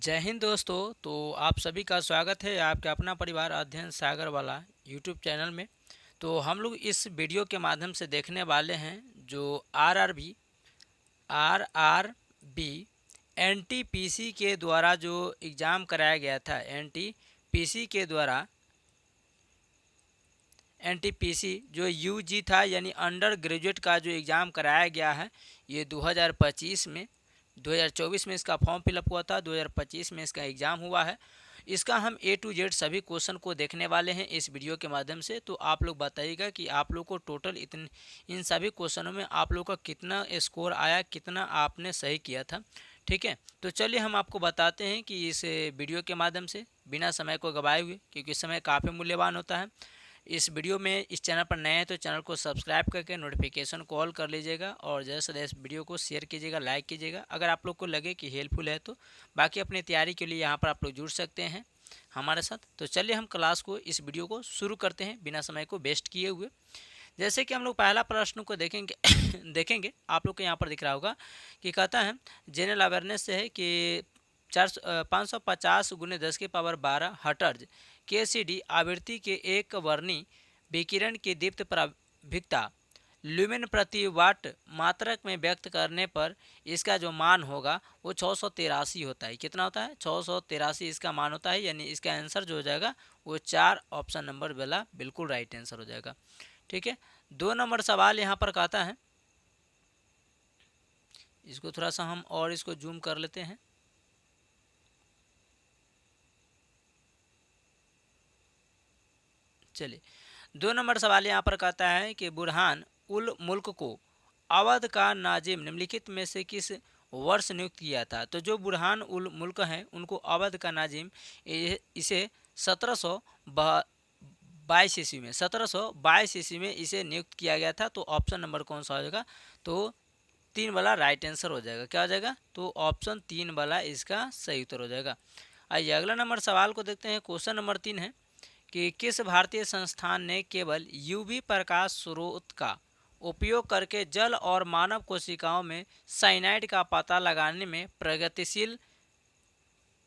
जय हिंद दोस्तों। तो आप सभी का स्वागत है आपके अपना परिवार अध्ययन सागर वाला यूट्यूब चैनल में। तो हम लोग इस वीडियो के माध्यम से देखने वाले हैं जो आरआरबी एनटीपीसी के द्वारा जो एग्ज़ाम कराया गया था। एनटीपीसी जो यूजी था यानी अंडर ग्रेजुएट का जो एग्ज़ाम कराया गया है, ये 2024 में इसका फॉर्म फिलअप हुआ था। 2025 में इसका एग्ज़ाम हुआ है। इसका हम ए टू जेड सभी क्वेश्चन को देखने वाले हैं इस वीडियो के माध्यम से। तो आप लोग बताइएगा कि आप लोग को टोटल इन सभी क्वेश्चनों में आप लोग का कितना स्कोर आया, कितना आपने सही किया था। ठीक है, तो चलिए हम आपको बताते हैं कि इस वीडियो के माध्यम से बिना समय को गवाए हुए, क्योंकि समय काफ़ी मूल्यवान होता है इस वीडियो में। इस चैनल पर नए हैं तो चैनल को सब्सक्राइब करके नोटिफिकेशन को ऑल कर लीजिएगा और ज़्यादा से ज़्यादा इस वीडियो को शेयर कीजिएगा, लाइक कीजिएगा अगर आप लोग को लगे कि हेल्पफुल है। तो बाकी अपनी तैयारी के लिए यहाँ पर आप लोग जुड़ सकते हैं हमारे साथ। तो चलिए हम क्लास को, इस वीडियो को शुरू करते हैं बिना समय को वेस्ट किए हुए। जैसे कि हम लोग पहला प्रश्न को देखेंगे देखेंगे आप लोग को यहाँ पर दिख रहा होगा कि कहता है जनरल अवेयरनेस से है कि 550 × 10⁻12 हर्ट्ज केसीडी आवृत्ति के एक वर्णी विकिरण की दीप्त प्रभिकता ल्यूमेन प्रति वाट मात्रक में व्यक्त करने पर इसका जो मान होगा वो 683 होता है। कितना होता है? 683 इसका मान होता है। यानी इसका आंसर जो हो जाएगा वो 4 ऑप्शन नंबर वाला बिल्कुल राइट आंसर हो जाएगा। ठीक है, 2 नंबर सवाल यहाँ पर कहता है, इसको थोड़ा सा हम और इसको जूम कर लेते हैं। चलिए, 2 नंबर सवाल यहाँ पर कहता है कि बुरहान उल मुल्क को अवध का नाजिम निम्नलिखित में से किस वर्ष नियुक्त किया था। तो जो बुरहान उल मुल्क हैं उनको अवध का नाजिम इसे 1722 ईस्वी में इसे नियुक्त किया गया था। तो ऑप्शन नंबर कौन सा हो जाएगा? तो 3 वाला राइट आंसर हो जाएगा। क्या हो जाएगा? तो ऑप्शन 3 वाला इसका सही उत्तर हो जाएगा। आइए अगला नंबर सवाल को देखते हैं। क्वेश्चन नंबर 3 है कि किस भारतीय संस्थान ने केवल यूवी प्रकाश स्रोत का उपयोग करके जल और मानव कोशिकाओं में साइनाइड का पता लगाने में प्रगतिशील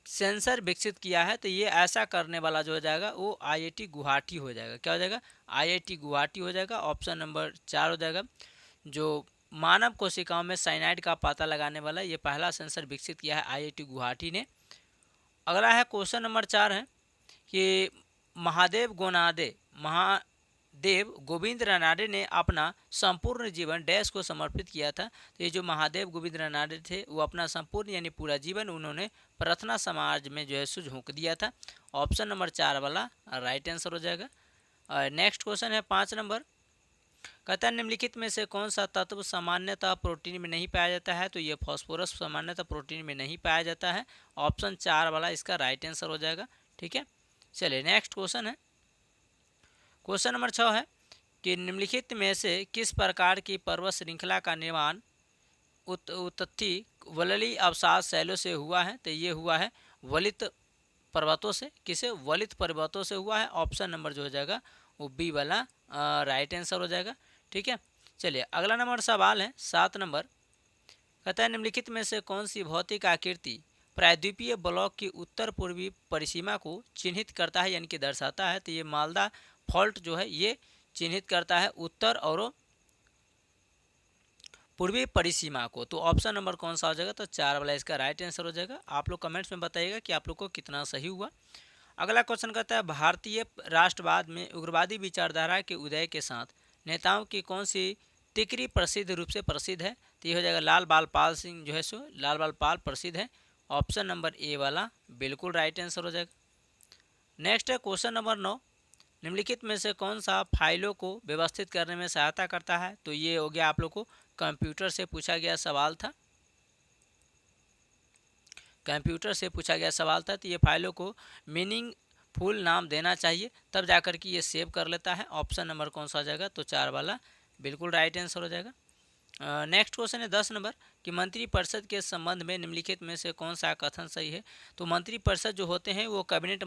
सेंसर विकसित किया है। तो ये ऐसा करने वाला जो हो जाएगा वो आईआईटी गुवाहाटी हो जाएगा। क्या हो जाएगा? आईआईटी गुवाहाटी हो जाएगा। ऑप्शन नंबर 4 हो जाएगा। जो मानव कोशिकाओं में साइनाइड का पता लगाने वाला ये पहला सेंसर विकसित किया है आईआईटी गुवाहाटी ने। अगला है क्वेश्चन नंबर 4 है कि महादेव गोविंद रानाडे ने अपना संपूर्ण जीवन डैश को समर्पित किया था। तो ये जो महादेव गोविंद रानाडे थे वो अपना संपूर्ण यानी पूरा जीवन उन्होंने प्रार्थना समाज में जो है सो झोंक दिया था। ऑप्शन नंबर 4 वाला राइट आंसर हो जाएगा। नेक्स्ट क्वेश्चन है 5 नंबर। कहता है निम्नलिखित में से कौन सा तत्व सामान्यतः प्रोटीन में नहीं पाया जाता है। तो ये फॉस्फोरस सामान्यतः प्रोटीन में नहीं पाया जाता है। ऑप्शन 4 वाला इसका राइट आंसर हो जाएगा। ठीक है, चलिए नेक्स्ट क्वेश्चन है। क्वेश्चन नंबर 6 है कि निम्नलिखित में से किस प्रकार की पर्वत श्रृंखला का निर्माण उत्तथी वलली अवसाद शैलों से हुआ है। तो ये हुआ है वलित पर्वतों से। किसे? वलित पर्वतों से हुआ है। ऑप्शन नंबर जो हो जाएगा वो बी वाला राइट आंसर हो जाएगा। ठीक है, चलिए अगला नंबर सवाल है 7 नंबर। कहता है निम्नलिखित में से कौन सी भौतिक आकृति प्रायद्वीपीय ब्लॉक की उत्तर पूर्वी परिसीमा को चिन्हित करता है यानी कि दर्शाता है। तो ये मालदा फॉल्ट जो है ये चिन्हित करता है उत्तर और पूर्वी परिसीमा को। तो ऑप्शन नंबर कौन सा हो जाएगा? तो 4 वाला इसका राइट आंसर हो जाएगा। आप लोग कमेंट्स में बताइएगा कि आप लोग को कितना सही हुआ। अगला क्वेश्चन कहता है भारतीय राष्ट्रवाद में उग्रवादी विचारधारा के उदय के साथ नेताओं की कौन सी तिकरी प्रसिद्ध रूप से प्रसिद्ध है। तो ये हो जाएगा लाल बाल पाल सिंह जो है सो लाल बाल पाल प्रसिद्ध है। ऑप्शन नंबर ए वाला बिल्कुल राइट आंसर हो जाएगा। नेक्स्ट है क्वेश्चन नंबर 9। निम्नलिखित में से कौन सा फाइलों को व्यवस्थित करने में सहायता करता है। तो ये हो गया आप लोग को कंप्यूटर से पूछा गया सवाल था। तो ये फाइलों को मीनिंगफुल नाम देना चाहिए तब जाकर के ये सेव कर लेता है। ऑप्शन नंबर कौन सा आ जाएगा? तो 4 वाला बिल्कुल राइट आंसर हो जाएगा। नेक्स्ट क्वेश्चन है 10 नंबर कि मंत्रिपरिषद के संबंध में निम्नलिखित में से कौन सा कथन सही है। तो मंत्रिपरिषद जो होते हैं वो कैबिनेट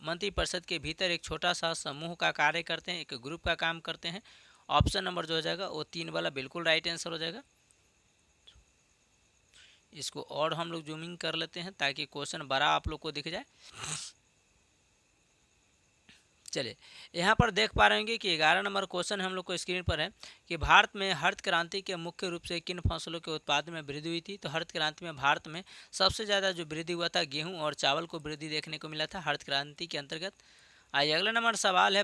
मंत्रिपरिषद के भीतर एक छोटा सा समूह का कार्य करते हैं, एक ग्रुप का काम करते हैं। ऑप्शन नंबर जो हो जाएगा वो 3 वाला बिल्कुल राइट आंसर हो जाएगा। इसको और हम लोग जूमिंग कर लेते हैं ताकि क्वेश्चन बड़ा आप लोग को दिख जाए। चलिए, यहाँ पर देख पा रहे होंगे कि 11 नंबर क्वेश्चन हम लोग को स्क्रीन पर है कि भारत में हरित क्रांति के मुख्य रूप से किन फसलों के उत्पादन में वृद्धि हुई थी। तो हरित क्रांति में भारत में सबसे ज़्यादा जो वृद्धि हुआ था गेहूं और चावल को वृद्धि देखने को मिला था हरित क्रांति के अंतर्गत। आइए अगला नंबर सवाल है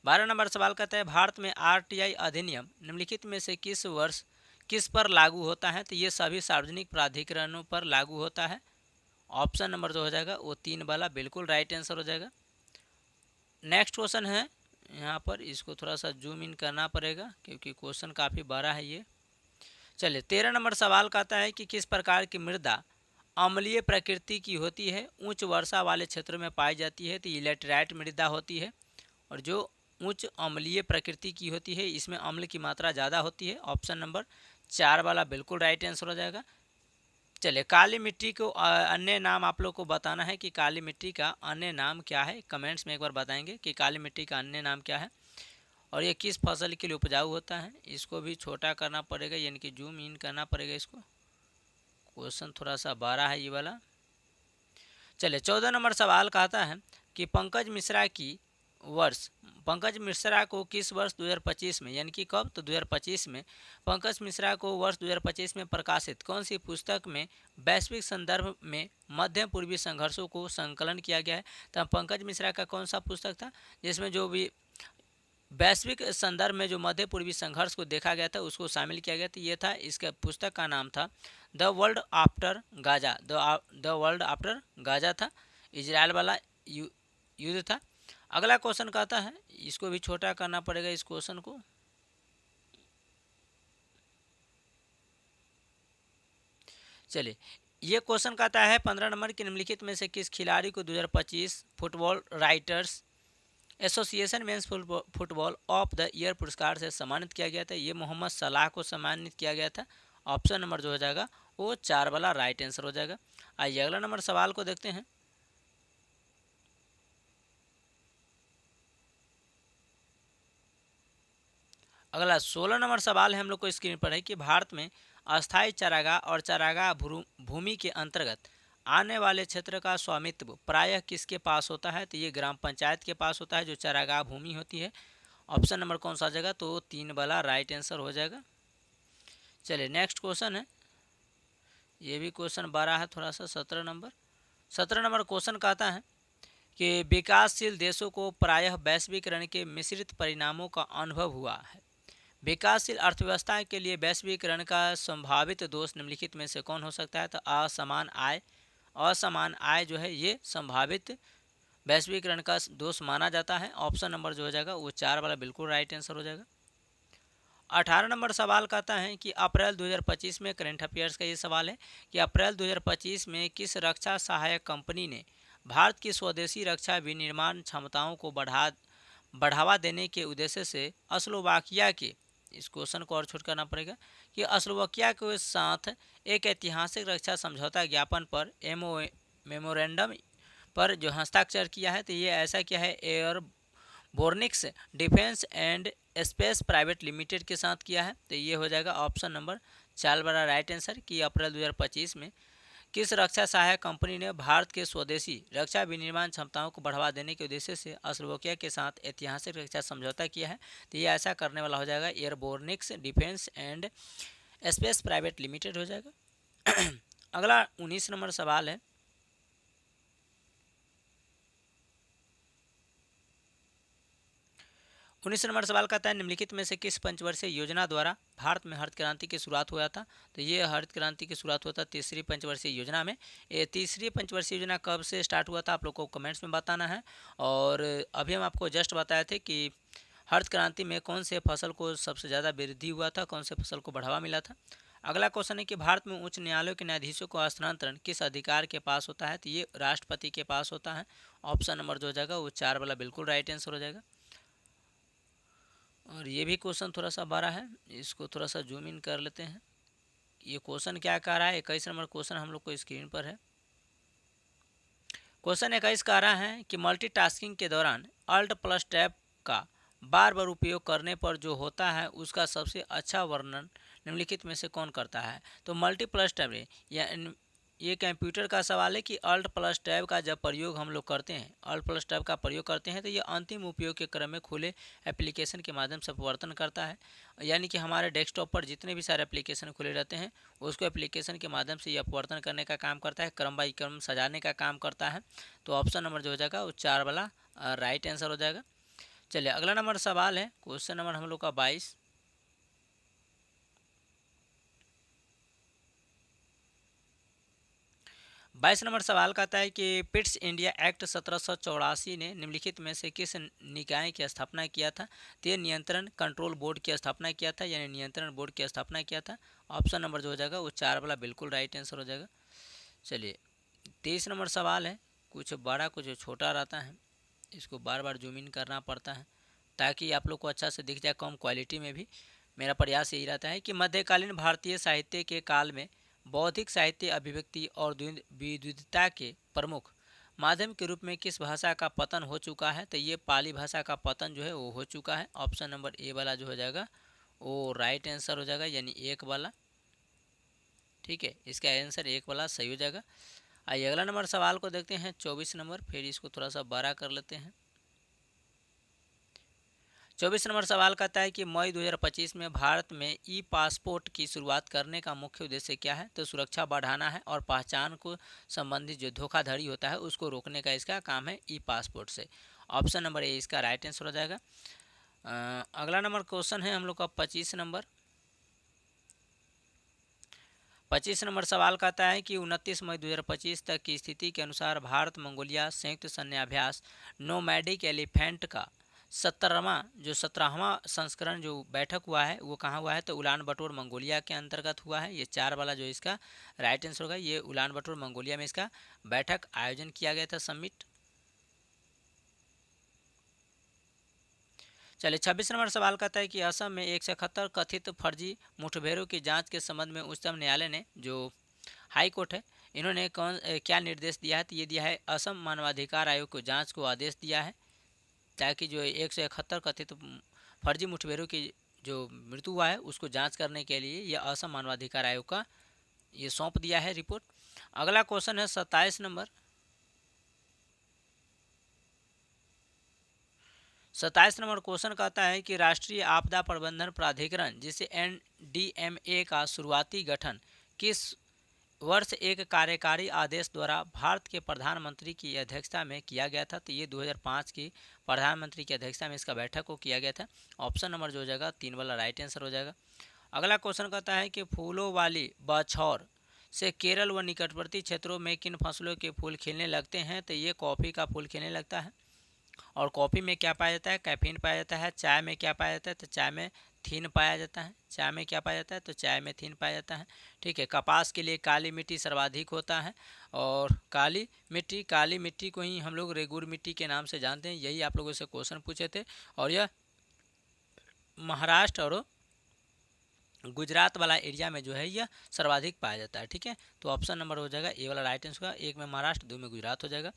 12 नंबर सवाल कहता है भारत में RTI अधिनियम निम्नलिखित में से किस वर्ष किस पर लागू होता है। तो ये सभी सार्वजनिक प्राधिकरणों पर लागू होता है। ऑप्शन नंबर जो हो जाएगा वो 3 वाला बिल्कुल राइट आंसर हो जाएगा। नेक्स्ट क्वेश्चन है, यहाँ पर इसको थोड़ा सा जूम इन करना पड़ेगा क्योंकि क्वेश्चन काफ़ी बड़ा है ये। चलिए 13 नंबर सवाल कहता है कि किस प्रकार की मृदा अम्लीय प्रकृति की होती है, उच्च वर्षा वाले क्षेत्रों में पाई जाती है। तो ये लैटेराइट मृदा होती है और जो उच्च अम्लीय प्रकृति की होती है इसमें अम्ल की मात्रा ज़्यादा होती है। ऑप्शन नंबर 4 वाला बिल्कुल राइट आंसर हो जाएगा। चलिए काली मिट्टी को अन्य नाम आप लोग को बताना है कि काली मिट्टी का अन्य नाम क्या है। कमेंट्स में एक बार बताएंगे कि काली मिट्टी का अन्य नाम क्या है और ये किस फसल के लिए उपजाऊ होता है। इसको भी छोटा करना पड़ेगा यानी कि जूम इन करना पड़ेगा इसको। क्वेश्चन थोड़ा सा बड़ा है ये वाला। चलिए 14 नंबर सवाल कहता है कि पंकज मिश्रा को किस वर्ष 2025 में यानी कि कब, तो 2025 में पंकज मिश्रा को वर्ष 2025 में प्रकाशित कौन सी पुस्तक में वैश्विक संदर्भ में मध्य पूर्वी संघर्षों को संकलन किया गया है। तो पंकज मिश्रा का कौन सा पुस्तक था जिसमें जो भी वैश्विक संदर्भ में जो मध्य पूर्वी संघर्ष को देखा गया था उसको शामिल किया गया था। ये था, इसका पुस्तक का नाम था the world after Gaza. The world after Gaza था, इजराइल वाला युद्ध था। अगला क्वेश्चन कहता है, इसको भी छोटा करना पड़ेगा इस क्वेश्चन को। चलिए ये क्वेश्चन कहता है 15 नंबर के निम्नलिखित में से किस खिलाड़ी को 2025 football writers association mains football of the year पुरस्कार से सम्मानित किया गया था। ये मोहम्मद सलाह को सम्मानित किया गया था। ऑप्शन नंबर जो हो जाएगा वो 4 वाला राइट आंसर हो जाएगा। आइए अगला नंबर सवाल को देखते हैं। अगला 16 नंबर सवाल है हम लोग को स्क्रीन पर है कि भारत में अस्थायी चारागाह और चारागाह भूमि के अंतर्गत आने वाले क्षेत्र का स्वामित्व प्रायः किसके पास होता है। तो ये ग्राम पंचायत के पास होता है जो चारागाह भूमि होती है। ऑप्शन नंबर कौन सा आ जाएगा, तो 3 वाला राइट आंसर हो जाएगा। चलिए नेक्स्ट क्वेश्चन है, ये भी क्वेश्चन बड़ा है थोड़ा सा। 17 नंबर क्वेश्चन कहता है कि विकासशील देशों को प्रायः वैश्वीकरण के मिश्रित परिणामों का अनुभव हुआ है। विकासशील अर्थव्यवस्था के लिए वैश्वीकरण का संभावित दोष निम्नलिखित में से कौन हो सकता है। तो असमान आय जो है ये संभावित वैश्वीकरण का दोष माना जाता है। ऑप्शन नंबर जो हो जाएगा वो 4 वाला बिल्कुल राइट आंसर हो जाएगा। 18 नंबर सवाल कहता है कि अप्रैल 2025 में, करंट अफेयर्स का ये सवाल है कि अप्रैल 2025 में किस रक्षा सहायक कंपनी ने भारत की स्वदेशी रक्षा विनिर्माण क्षमताओं को बढ़ावा देने के उद्देश्य से स्लोवाकिया के, इस क्वेश्चन को और छोट करना पड़ेगा, कि स्लोवाकिया के साथ एक ऐतिहासिक रक्षा समझौता ज्ञापन पर मेमोरेंडम पर जो हस्ताक्षर किया है। तो ये ऐसा क्या है, Airbornics defence and space private limited के साथ किया है। तो ये हो जाएगा ऑप्शन नंबर 4 वाला राइट आंसर कि अप्रैल 2025 में किस रक्षा सहायक कंपनी ने भारत के स्वदेशी रक्षा विनिर्माण क्षमताओं को बढ़ावा देने के उद्देश्य से स्लोवाकिया के साथ ऐतिहासिक रक्षा समझौता किया है। तो ये ऐसा करने वाला हो जाएगा Airbornics defence and space private limited हो जाएगा। अगला 19 नंबर सवाल है, नंबर सवाल कहता है निम्नलिखित में से किस पंचवर्षीय योजना द्वारा भारत में हरित क्रांति की शुरुआत हुआ था। तो ये हरित क्रांति की शुरुआत हुआ था तीसरी पंचवर्षीय योजना में। ये तीसरी पंचवर्षीय योजना कब से स्टार्ट हुआ था आप लोग को कमेंट्स में बताना है। और अभी हम आपको जस्ट बताए थे कि हरित क्रांति में कौन से फसल को सबसे ज़्यादा वृद्धि हुआ था, कौन से फसल को बढ़ावा मिला था। अगला क्वेश्चन है कि भारत में उच्च न्यायालयों के न्यायाधीशों को हस्तांतरण किस अधिकार के पास होता है। तो ये राष्ट्रपति के पास होता है। ऑप्शन नंबर जो हो जाएगा वो 4 वाला बिल्कुल राइट आंसर हो जाएगा। और ये भी क्वेश्चन थोड़ा सा बड़ा है, इसको थोड़ा सा जूम इन कर लेते हैं। ये क्वेश्चन क्या कह रहा है, 21 नंबर क्वेश्चन हम लोग को स्क्रीन पर है। क्वेश्चन 21 कह रहा है कि मल्टीटास्किंग के दौरान अल्ट प्लस टैब का बार बार उपयोग करने पर जो होता है उसका सबसे अच्छा वर्णन निम्नलिखित में से कौन करता है? तो मल्टी प्लस टैब या ये कंप्यूटर का सवाल है कि अल्ट प्लस टैब का जब प्रयोग हम लोग करते हैं, अल्ट प्लस टैब का प्रयोग करते हैं तो ये अंतिम उपयोग के क्रम में खुले एप्लीकेशन के माध्यम से परिवर्तन करता है। यानी कि हमारे डेस्कटॉप पर जितने भी सारे एप्लीकेशन खुले रहते हैं उसको एप्लीकेशन के माध्यम से यह परिवर्तन करने का काम करता है, क्रम बाई क्रम सजाने का काम करता है। तो ऑप्शन नंबर जो हो जाएगा वो 4 वाला राइट आंसर हो जाएगा। चलिए अगला नंबर सवाल है, क्वेश्चन नंबर हम लोग का 22। 22 नंबर सवाल कहता है कि पिट्स इंडिया एक्ट 1784 ने निम्नलिखित में से किस निकाय की स्थापना किया था? तो ये नियंत्रण कंट्रोल बोर्ड की स्थापना किया था, यानी नियंत्रण बोर्ड की स्थापना किया था। ऑप्शन नंबर जो हो जाएगा वो 4 वाला बिल्कुल राइट आंसर हो जाएगा। चलिए 23 नंबर सवाल है, कुछ बड़ा कुछ छोटा रहता है, इसको बार बार जूम इन करना पड़ता है ताकि आप लोग को अच्छा से दिख जाए, कम क्वालिटी में भी। मेरा प्रयास यही रहता है कि मध्यकालीन भारतीय साहित्य के काल में बौद्धिक साहित्य अभिव्यक्ति और विविधता के प्रमुख माध्यम के रूप में किस भाषा का पतन हो चुका है? तो ये पाली भाषा का पतन जो है वो हो चुका है। ऑप्शन नंबर ए वाला जो हो जाएगा वो राइट आंसर हो जाएगा, यानी एक वाला। ठीक है, इसका आंसर एक वाला सही हो जाएगा। आइए अगला नंबर सवाल को देखते हैं, 24 नंबर। फिर इसको थोड़ा सा बड़ा कर लेते हैं। 24 नंबर सवाल कहता है कि मई 2025 में भारत में ई पासपोर्ट की शुरुआत करने का मुख्य उद्देश्य क्या है? तो सुरक्षा बढ़ाना है और पहचान को संबंधित जो धोखाधड़ी होता है उसको रोकने का इसका काम है ई पासपोर्ट से। ऑप्शन नंबर ए इसका राइट आंसर हो जाएगा। अगला नंबर क्वेश्चन है हम लोग का 25 नंबर। 25 नंबर सवाल कहता है कि 29 मई 2025 तक की स्थिति के अनुसार भारत मंगोलिया संयुक्त सैन्याभ्यास नोमैडिक एलिफेंट का 17वां संस्करण जो बैठक हुआ है वो कहाँ हुआ है? तो उलान बटोर मंगोलिया के अंतर्गत हुआ है। ये 4 वाला जो इसका राइट आंसर होगा, ये उलान बटोर मंगोलिया में इसका बैठक आयोजन किया गया था, समिट। चलिए 26 नंबर सवाल कहता है कि असम में 171 कथित फर्जी मुठभेड़ों की जांच के संबंध में उच्चतम न्यायालय ने, जो हाई कोर्ट है, इन्होंने क्या निर्देश दिया है? तो ये दिया है असम मानवाधिकार आयोग को जांच को आदेश दिया है ताकि जो 171 कथित फर्जी मुठभेड़ों की जो मृत्यु हुआ है उसको जांच करने के लिए यह असम मानवाधिकार आयोग का ये सौंप दिया है रिपोर्ट। अगला क्वेश्चन है 27 नंबर। 27 नंबर क्वेश्चन कहता है कि राष्ट्रीय आपदा प्रबंधन प्राधिकरण जिसे NDMA का शुरुआती गठन किस वर्ष एक कार्यकारी आदेश द्वारा भारत के प्रधानमंत्री की अध्यक्षता में किया गया था? तो ये 2005 की प्रधानमंत्री की अध्यक्षता में इसका बैठक को किया गया था। ऑप्शन नंबर जो हो जाएगा 3 वाला राइट आंसर हो जाएगा। अगला क्वेश्चन कहता है कि फूलों वाली बछौर से केरल व निकटवर्ती क्षेत्रों में किन फसलों के फूल खिलने लगते हैं? तो ये कॉफ़ी का फूल खिलने लगता है। और कॉफ़ी में क्या पाया जाता है? कैफीन पाया जाता है। चाय में क्या पाया जाता है? तो चाय में थीन पाया जाता है। चाय में क्या पाया जाता है? तो चाय में थीन पाया जाता है। ठीक है, कपास के लिए काली मिट्टी सर्वाधिक होता है और काली मिट्टी को ही हम लोग रेगुर मिट्टी के नाम से जानते हैं। यही आप लोगों से क्वेश्चन पूछे थे और यह महाराष्ट्र और गुजरात वाला एरिया में जो है यह सर्वाधिक पाया जाता है। ठीक है, तो ऑप्शन नंबर हो जाएगा ए वाला राइट आंसर होगा। 1 में महाराष्ट्र, 2 में गुजरात हो जाएगा।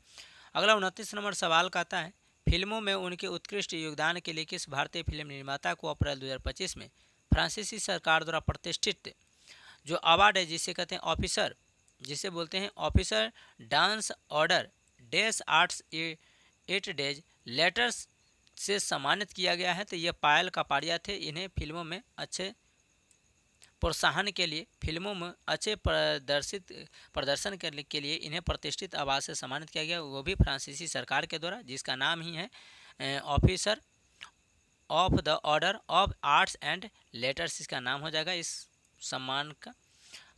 अगला 29 नंबर सवाल कहता है फिल्मों में उनके उत्कृष्ट योगदान के लिए किस भारतीय फिल्म निर्माता को अप्रैल 2025 में फ्रांसीसी सरकार द्वारा प्रतिष्ठित जो अवार्ड है जिसे कहते हैं ऑफिसर, जिसे बोलते हैं ऑफिसर डांस ऑर्डर डेस आर्ट्स 8 डेज लेटर्स से सम्मानित किया गया है? तो ये पायल कपाड़िया थे। इन्हें फिल्मों में अच्छे प्रोत्साहन के लिए, फिल्मों में अच्छे प्रदर्शन करने के लिए इन्हें प्रतिष्ठित अवार्ड से सम्मानित किया गया, वो भी फ्रांसीसी सरकार के द्वारा, जिसका नाम ही है officer of the order of arts and letters, इसका नाम हो जाएगा इस सम्मान का।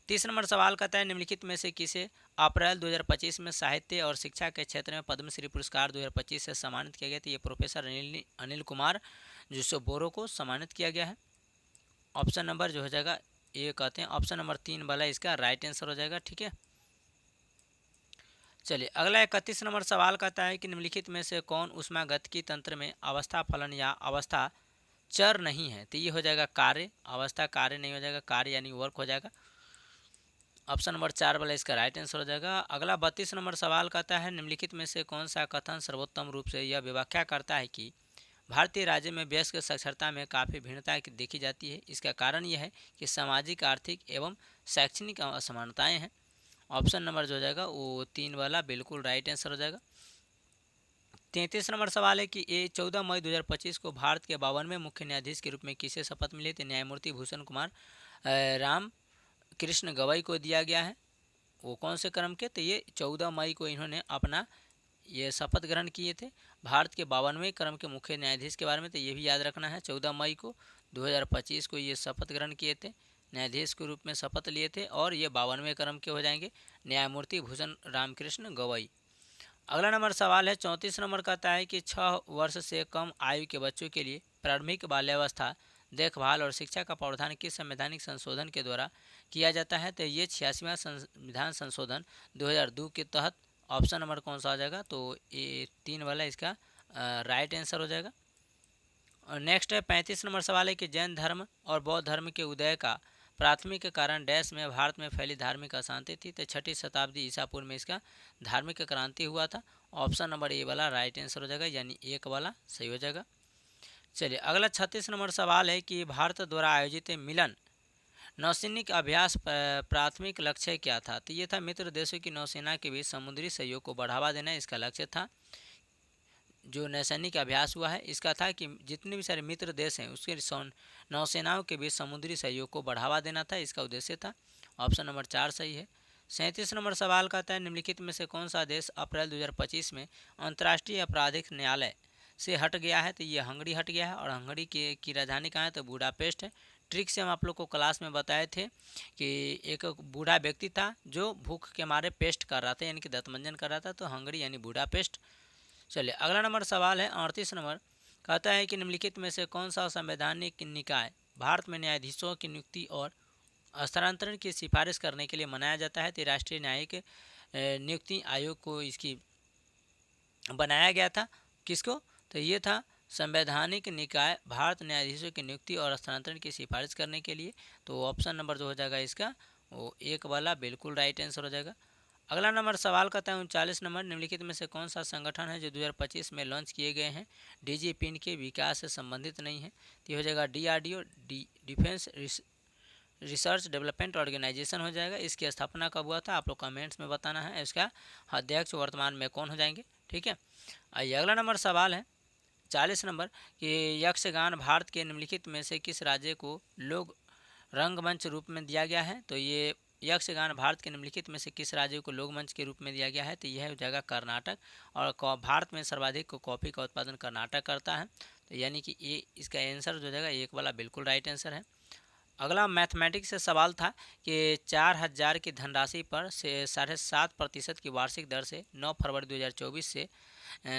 30 नंबर सवाल कहता है निम्नलिखित में से किसे अप्रैल 2025 में साहित्य और शिक्षा के क्षेत्र में पद्मश्री पुरस्कार 2025 से सम्मानित किया गया? तो ये प्रोफेसर अनिल कुमार जिसको बोरो को सम्मानित किया गया है। ऑप्शन नंबर जो हो जाएगा ये कहते हैं ऑप्शन नंबर 3 वाला इसका राइट आंसर हो जाएगा। ठीक है, चलिए अगला 31 नंबर सवाल कहता है कि निम्नलिखित में से कौन ऊष्मागतिकी तंत्र में अवस्था फलन या अवस्था चर नहीं है? तो ये हो जाएगा कार्य। अवस्था कार्य नहीं हो जाएगा, कार्य यानी वर्क हो जाएगा। ऑप्शन नंबर 4 वाला इसका राइट आंसर हो जाएगा। अगला 32 नंबर सवाल कहता है निम्नलिखित में से कौन सा कथन सर्वोत्तम रूप से यह व्याख्या करता है कि भारतीय राज्य में वयस्क साक्षरता में काफ़ी भिन्नता देखी जाती है। इसका कारण यह है कि सामाजिक, आर्थिक एवं शैक्षणिक असमानताएं हैं। ऑप्शन नंबर जो हो जाएगा वो 3 वाला बिल्कुल राइट आंसर हो जाएगा। 33 नंबर सवाल है कि ये 14 मई 2025 को भारत के 52वें मुख्य न्यायाधीश के रूप में किसे शपथ मिली थी? न्यायमूर्ति भूषण कुमार राम कृष्ण गवई को दिया गया है। वो कौन से क्रम के? तो ये 14 मई को इन्होंने अपना ये शपथ ग्रहण किए थे भारत के 52वें क्रम के मुख्य न्यायाधीश के बारे में। तो ये भी याद रखना है, 14 मई को 2025 को ये शपथ ग्रहण किए थे, न्यायाधीश के रूप में शपथ लिए थे, और ये 52वें क्रम के हो जाएंगे, न्यायमूर्ति भूषण रामकृष्ण गवई। अगला नंबर सवाल है 34 नंबर, कहता है कि 6 वर्ष से कम आयु के बच्चों के लिए प्रारंभिक बाल्यावस्था देखभाल और शिक्षा का प्रावधान किस संवैधानिक संशोधन के द्वारा किया जाता है? तो ये 86वां संविधान संशोधन 2002 के तहत। ऑप्शन नंबर कौन सा आ जाएगा? तो ये 3 वाला इसका राइट आंसर हो जाएगा। और नेक्स्ट है 35 नंबर सवाल है कि जैन धर्म और बौद्ध धर्म के उदय का प्राथमिक कारण डैश में भारत में फैली धार्मिक अशांति थी। तो 6ठी शताब्दी ईसा पूर्व में इसका धार्मिक क्रांति हुआ था। ऑप्शन नंबर ए वाला राइट आंसर हो जाएगा, यानी एक वाला सही हो जाएगा। चलिए अगला 36 नंबर सवाल है कि भारत द्वारा आयोजित मिलन नौसैनिक अभ्यास प्राथमिक लक्ष्य क्या था? तो ये था मित्र देशों की नौसेना के बीच समुद्री सहयोग को बढ़ावा देना, इसका लक्ष्य था। जो नौसैनिक अभ्यास हुआ है इसका था कि जितने भी सारे मित्र देश हैं उसके नौसेनाओं के बीच समुद्री सहयोग को बढ़ावा देना था, इसका उद्देश्य था। ऑप्शन नंबर 4 सही है। 37 नंबर सवाल कहता है निम्नलिखित में से कौन सा देश अप्रैल 2025 में अंतर्राष्ट्रीय आपराधिक न्यायालय से हट गया है? तो ये हंगरी हट गया है, और हंगरी की राजधानी कहाँ है? तो बुडापेस्ट है। ट्रिक से हम आप लोग को क्लास में बताए थे कि एक बूढ़ा व्यक्ति था जो भूख के मारे पेस्ट कर रहा था, यानी कि दंतमंजन कर रहा था, तो हंगरी यानी बुडापेस्ट। चलिए अगला नंबर सवाल है 38 नंबर, कहता है कि निम्नलिखित में से कौन सा संवैधानिक निकाय भारत में न्यायाधीशों की नियुक्ति और स्थानांतरण की सिफारिश करने के लिए मनाया जाता है? तो राष्ट्रीय न्यायिक नियुक्ति आयोग को इसकी बनाया गया था। किसको? तो ये था संवैधानिक निकाय भारत न्यायाधीशों की नियुक्ति और स्थानांतरण की सिफारिश करने के लिए। तो ऑप्शन नंबर जो हो जाएगा इसका वो एक वाला बिल्कुल राइट आंसर हो जाएगा। अगला नंबर सवाल कहता है 39 नंबर, निम्नलिखित में से कौन सा संगठन है जो 2025 में लॉन्च किए गए हैं डीजी पिन के विकास से संबंधित नहीं है? तो ये हो जाएगा DRDO, defence research development organisation हो जाएगा। इसकी स्थापना कब हुआ था? आप लोग कमेंट्स में बताना है। इसका अध्यक्ष वर्तमान में कौन हो जाएंगे? ठीक है। आइए अगला नंबर सवाल है 40 नंबर कि यक्षगान भारत के निम्नलिखित में से किस राज्य को लोक रंगमंच रूप में दिया गया है? तो ये यक्षगान भारत के निम्नलिखित में से किस राज्य को लोकमंच के रूप में दिया गया है? तो यह हो जाएगा कर्नाटक, और भारत में सर्वाधिक कॉफ़ी का उत्पादन कर्नाटक करता है। तो यानी कि ये इसका आंसर जो जाएगा एक वाला बिल्कुल राइट आंसर है। अगला मैथमेटिक्स से सवाल था कि 4000 की धनराशि पर से 7.5% की वार्षिक दर से 9 फरवरी 2024 से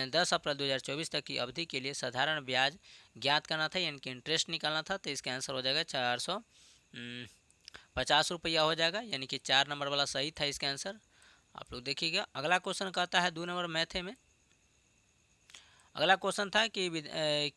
10 अप्रैल 2024 तक की अवधि के लिए साधारण ब्याज ज्ञात करना था, यानी कि इंटरेस्ट निकालना था। तो इसका आंसर हो जाएगा 450 रुपया हो जाएगा, यानी कि 4 नंबर वाला सही था इसका आंसर। आप लोग देखिएगा। अगला क्वेश्चन कहता है 2 नंबर मैथे में। अगला क्वेश्चन था कि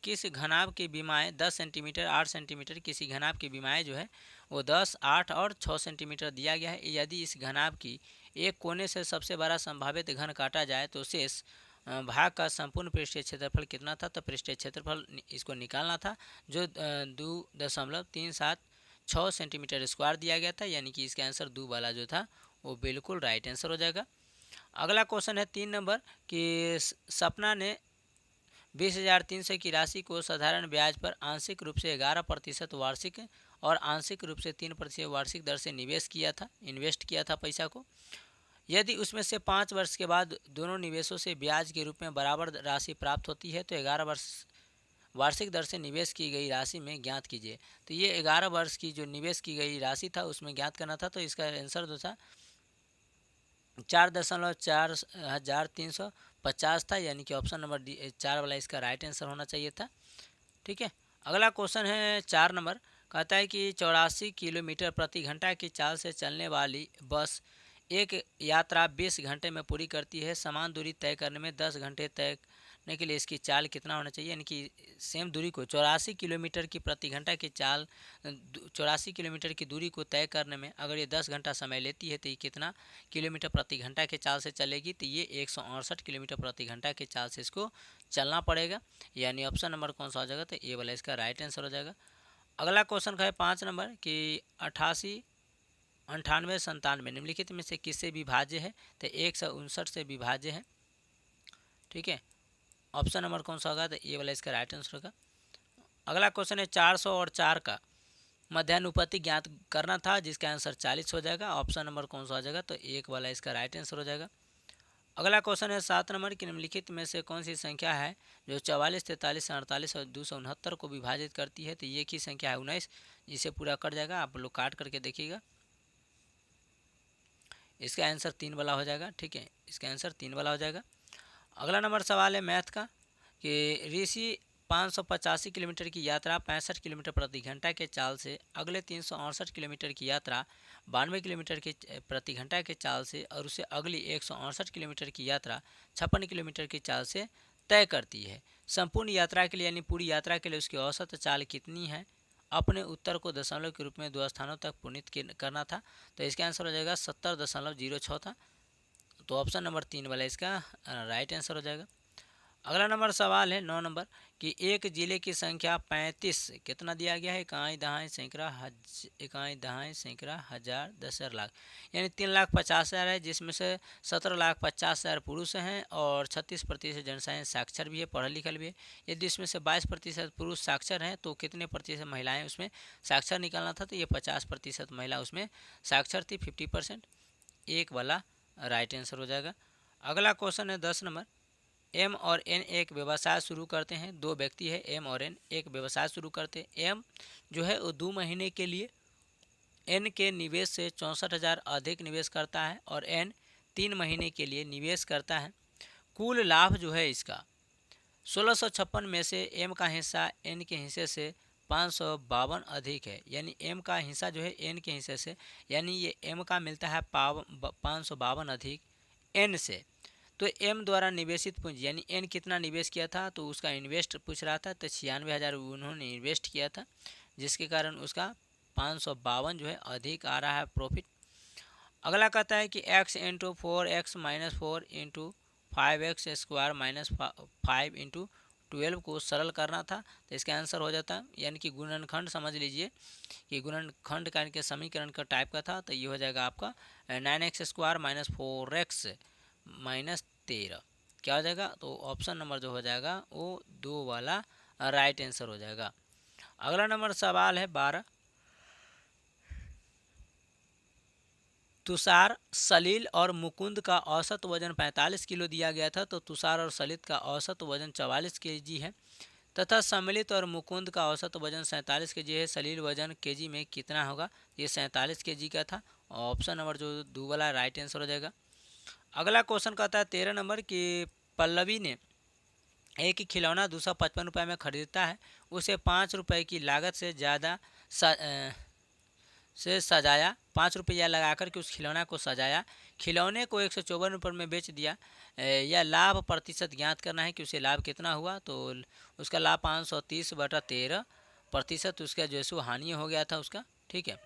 किस घनाभ की बीमाएँ 10 सेंटीमीटर 8 सेंटीमीटर, किसी घनाभ की बीमाएँ जो है वो 10, 8 और 6 सेंटीमीटर दिया गया है। यदि इस घनाभ की एक कोने से सबसे बड़ा संभावित घन काटा जाए तो शेष भाग का संपूर्ण पृष्ठीय क्षेत्रफल कितना था? तो पृष्ठीय क्षेत्रफल इसको निकालना था, जो 2.376 सेंटीमीटर स्क्वायर दिया गया था, यानी कि इसका आंसर 2 वाला जो था वो बिल्कुल राइट आंसर हो जाएगा। अगला क्वेश्चन है 3 नंबर कि सपना ने 20,300 की राशि को साधारण ब्याज पर आंशिक रूप से 11% वार्षिक और आंशिक रूप से 3% वार्षिक दर से इन्वेस्ट किया था पैसा को। यदि उसमें से 5 वर्ष के बाद दोनों निवेशों से ब्याज के रूप में बराबर राशि प्राप्त होती है तो 11 वर्ष वार्षिक दर से निवेश की गई राशि में ज्ञात कीजिए। तो ये 11 वर्ष की जो निवेश की गई राशि था उसमें ज्ञात करना था। तो इसका आंसर जो था 4,4350 था, यानी कि ऑप्शन नंबर 4 वाला इसका राइट आंसर होना चाहिए था। ठीक है। अगला क्वेश्चन है 4 नंबर, कहता है कि 84 किलोमीटर प्रति घंटा की चाल से चलने वाली बस एक यात्रा 20 घंटे में पूरी करती है, समान दूरी तय करने में 10 घंटे तय करने के लिए इसकी चाल कितना होना चाहिए, यानी कि सेम दूरी को 84 किलोमीटर की प्रति घंटा की चाल 84 किलोमीटर की दूरी को तय करने में अगर ये 10 घंटा समय लेती है तो ये कितना किलोमीटर प्रति घंटा के चाल से चलेगी, तो ये 168 किलोमीटर प्रति घंटा के चाल से इसको चलना पड़ेगा। यानी ऑप्शन नंबर कौन सा हो जाएगा, तो ये वाला इसका राइट आंसर हो जाएगा। अगला क्वेश्चन का है 5 नंबर कि 88, 98, 97 निम्नलिखित में से किससे विभाज्य है, तो 159 से विभाज्य है। ठीक है, ऑप्शन नंबर कौन सा होगा, तो ये वाला इसका राइट आंसर होगा। अगला क्वेश्चन है 400 और 4 का मध्यानुपाती ज्ञात करना था, जिसका आंसर 40 हो जाएगा। ऑप्शन नंबर कौन सा हो जाएगा, तो एक वाला इसका राइट आंसर हो जाएगा। अगला क्वेश्चन है 7 नंबर की निम्नलिखित में से कौन सी संख्या है जो 44, 43, 48 और 269 को विभाजित करती है, तो ये की संख्या है 19, जिसे पूरा कर जाएगा। आप लोग काट करके देखिएगा, इसका आंसर 3 वाला हो जाएगा। ठीक है, इसका आंसर 3 वाला हो जाएगा। अगला नंबर सवाल है मैथ का कि ऋषि 585 किलोमीटर की यात्रा 65 किलोमीटर प्रति घंटा के चाल से, अगले 368 किलोमीटर की यात्रा 92 किलोमीटर के प्रति घंटा के चाल से और उसे अगली 168 किलोमीटर की यात्रा 56 किलोमीटर की चाल से तय करती है। संपूर्ण यात्रा के लिए यानी पूरी यात्रा के लिए उसकी औसत चाल कितनी है। अपने उत्तर को दशमलव के रूप में 2 स्थानों तक पुनित करना था, तो इसका आंसर हो जाएगा 70.06 था। तो ऑप्शन नंबर 3 वाला इसका राइट आंसर हो जाएगा। अगला नंबर सवाल है 9 नंबर कि एक जिले की संख्या 35 कितना दिया गया है, इकाई दहाई सैकड़ा हजार 10,000 लाख, यानी 3,50,000 है, जिसमें से 17,50,000 पुरुष हैं और 36% जनसंख्या साक्षर भी है, पढ़ल लिखल भी है। यदि इसमें से 22% पुरुष साक्षर हैं तो कितने प्रतिशत महिलाएं उसमें साक्षर निकालना था, तो ये 50% महिला उसमें साक्षर थी, 50%। एक वाला राइट आंसर हो जाएगा। अगला क्वेश्चन है 10 नंबर, एम और एन एक व्यवसाय शुरू करते हैं। दो व्यक्ति है एम और एन एक व्यवसाय शुरू करते हैं। एम जो है वो 2 महीने के लिए एन के निवेश से 64,000 अधिक निवेश करता है और एन 3 महीने के लिए निवेश करता है। कुल लाभ जो है इसका 1656 में से एम का हिस्सा एन के हिस्से से 552 अधिक है, यानी एम का हिस्सा जो है एन के हिस्से से, यानी ये एम का मिलता है 552 अधिक एन से। तो एम द्वारा निवेशित पूंजी यानी एन कितना निवेश किया था, तो उसका इन्वेस्ट पूछ रहा था, तो 96,000 उन्होंने इन्वेस्ट किया था, जिसके कारण उसका 552 जो है अधिक आ रहा है प्रॉफिट। अगला कहता है कि x into 4x minus 4 into 5x square minus 5 into 12 को सरल करना था, तो इसका आंसर हो जाता है, यानी कि गुणनखंड समझ लीजिए कि गुणनखंड का इनके समीकरण का टाइप का था, तो ये हो जाएगा आपका 9x square minus 4x minus 13 क्या हो जाएगा, तो ऑप्शन नंबर जो हो जाएगा वो 2 वाला राइट आंसर हो जाएगा। अगला नंबर सवाल है 12, तुषार, सलील और मुकुंद का औसत वजन 45 किलो दिया गया था, तो तुषार और सलील का औसत वजन 44 केजी है तथा सम्मिलित और मुकुंद का औसत वजन 47 केजी है। सलील वजन केजी में कितना होगा, ये 47 केजी का था। ऑप्शन नंबर जो 2 वाला राइट आंसर हो जाएगा। अगला क्वेश्चन कहता है 13 नंबर कि पल्लवी ने एक खिलौना 255 रुपये में खरीदता है, उसे 5 रुपये की लागत से ज़्यादा सजाया, 5 रुपया लगाकर के उस खिलौना को सजाया, खिलौने को 154 रुपये में बेच दिया। या लाभ प्रतिशत ज्ञात करना है कि उसे लाभ कितना हुआ, तो उसका लाभ 530/13% उसका जो है हानि हो गया था उसका। ठीक है,